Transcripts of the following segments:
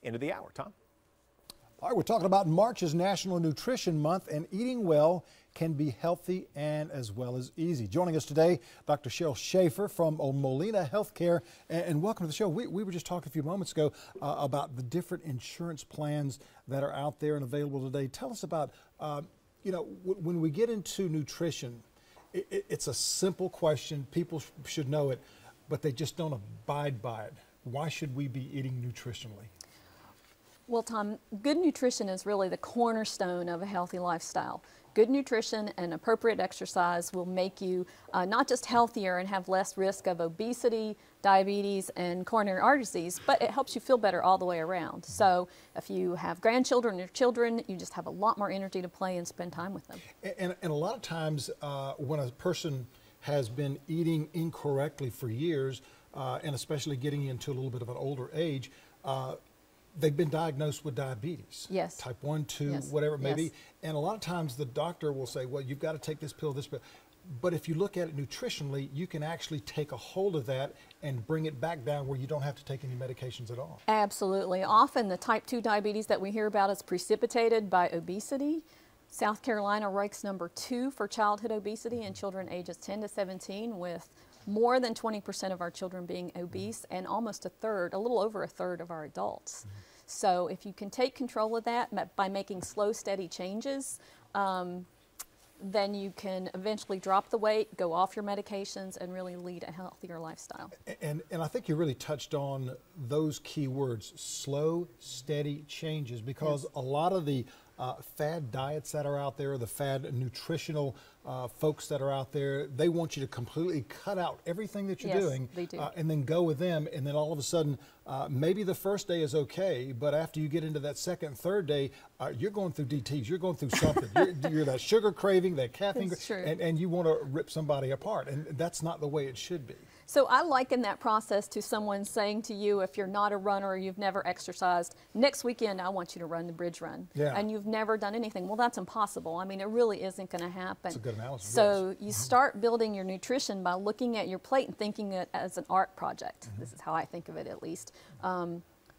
End of the hour. Tom? All right, we're talking about March is National Nutrition Month, and eating well can be healthy and as well as easy. Joining us today, Dr. Cheryl Schaefer from Molina Health, and welcome to the show. We were just talking a few moments ago about the different insurance plans that are out there and available today. Tell us about, when we get into nutrition, it's a simple question. People should know it, but they just don't abide by it. Why should we be eating nutritionally? Well, Tom, good nutrition is really the cornerstone of a healthy lifestyle. Good nutrition and appropriate exercise will make you not just healthier and have less risk of obesity, diabetes, and coronary artery disease, but it helps you feel better all the way around. So if you have grandchildren or children, you just have a lot more energy to play and spend time with them. And a lot of times when a person has been eating incorrectly for years, and especially getting into a little bit of an older age, they've been diagnosed with diabetes. Yes. Type 1, 2, yes. whatever it may yes. be. And a lot of times the doctor will say, well, you've got to take this pill, this pill. But if you look at it nutritionally, you can actually take a hold of that and bring it back down where you don't have to take any medications at all. Absolutely. Often the type 2 diabetes that we hear about is precipitated by obesity. South Carolina ranks #2 for childhood obesity in children ages 10 to 17, with more than 20% of our children being obese and almost a little over a third of our adults. So if you can take control of that by making slow, steady changes, then you can eventually drop the weight, go off your medications, and really lead a healthier lifestyle. And I think you really touched on those key words, slow, steady changes, because yes. a lot of the fad diets that are out there, the fad nutritional folks that are out there, they want you to completely cut out everything that you're yes, doing they do. And then go with them, and then all of a sudden maybe the first day is okay, but after you get into that second, third day, you're going through DTs, you're going through something. you're that sugar craving, that caffeine, and you want to rip somebody apart, and that's not the way it should be. So I liken that process to someone saying to you, if you're not a runner or you've never exercised, next weekend I want you to run the bridge run. Yeah. And you've never done anything. Well, that's impossible. I mean, it really isn't going to happen. That's a good analysis. So you start building your nutrition by looking at your plate and thinking it as an art project. This is how I think of it, at least.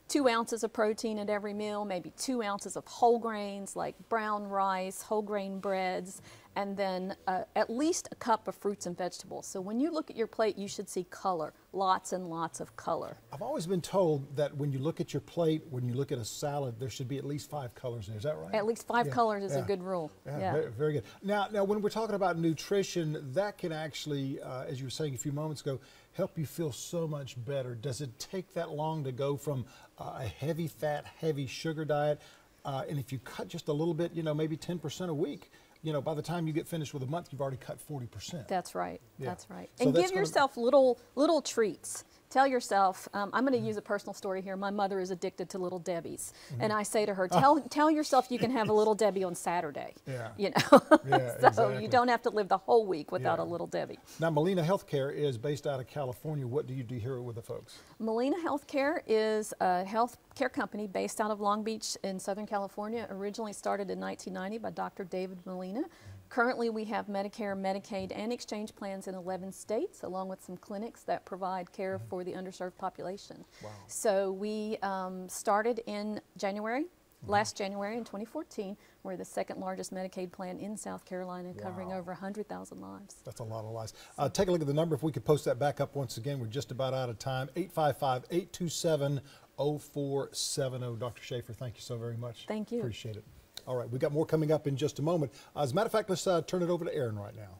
2 ounces of protein at every meal, maybe 2 ounces of whole grains like brown rice, whole grain breads, and then at least a cup of fruits and vegetables. So when you look at your plate, you should see color, lots and lots of color. I've always been told that when you look at your plate, when you look at a salad, there should be at least 5 colors in there. Is that right? At least 5 colors is a good rule. Yeah. Very, very good. Now, when we're talking about nutrition, that can actually, as you were saying a few moments ago, help you feel so much better. Does it take that long to go from a heavy fat, heavy sugar diet, and if you cut just a little bit, maybe 10% a week, by the time you get finished with a month, you've already cut 40%. That's right. Yeah. That's right. So and give yourself little treats. Tell yourself, I'm going to use a personal story here. My mother is addicted to Little Debbie's. And I say to her, tell yourself you can have a Little Debbie on Saturday. Yeah. Yeah, so exactly. You don't have to live the whole week without a Little Debbie. Now, Molina Healthcare is based out of California. What do you do here with the folks? Molina Healthcare is a health care company based out of Long Beach in Southern California. Originally started in 1990 by Dr. David Molina. Currently, we have Medicare, Medicaid, and exchange plans in 11 states, along with some clinics that provide care for the underserved population. Wow. So we started in last January in 2014. We're the second largest Medicaid plan in South Carolina, covering over 100,000 lives. That's a lot of lives. Take a look at the number. If we could post that back up once again, we're just about out of time. 855-827-0470. Dr. Schaefer, thank you so very much. Thank you. Appreciate it. All right, we've got more coming up in just a moment. As a matter of fact, let's turn it over to Aaron right now.